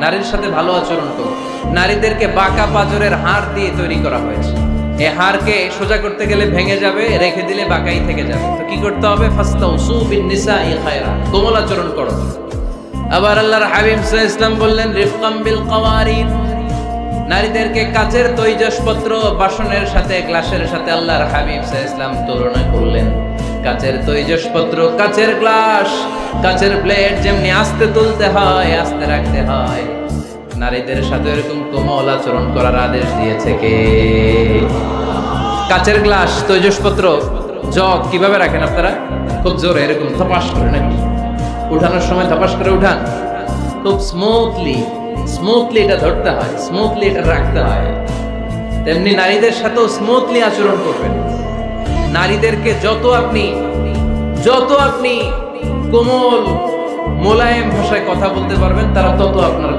নারীর সাথে ভালো আচরণ করো। নারীদেরকে বাঁকা পাজরের হাড় দিয়ে তৈরি করা হয়েছে। এই হাড়কে সোজা করতে গেলে ভেঙে যাবে, রেখে দিলে বাঁকাই থেকে যাবে। তো কি করতে হবে? ফাস্তাউসু বিন-নিসাই খায়রা, কোমল আচরণ করো। আবার আল্লাহর হাবিব সাল্লাল্লাহু আলাইহি ওয়াসাল্লাম বললেন, রিফকাম বিল কাওয়ারিদ, নারীদেরকে কাচের তৈজসপত্র বাসনের সাথে, গ্লাসের সাথে আল্লাহর হাবিব সাল্লাল্লাহু আলাইহি ওয়াসাল্লাম তুলনা করলেন। কাচের তৈজসপত্র, কাচের গ্লাস, কাচের প্লেট যেমনি আস্তে তুলতে হয়, আস্তে রাখতে হয়, নারীদের সাথে এরকম কোমল আচরণ করার আদেশ দিয়েছে কে? কাচের গ্লাস, তৈজসপত্র, জগ কিভাবে রাখেন আপনারা? খুব জোরে এরকম ধপাস করে নাকি? উঠানোর সময় ধপাস করে উঠান? খুব স্মুথলি এটা ধরতে হয়, স্মুথলি এটা রাখতে হয়। তেমনি নারীদের সাথেও স্মুথলি আচরণ করবেন। নারীদেরকে যত আপনি কোমল মোলায়েম ভাষায় কথা বলতে পারবেন, তারা তত আপনার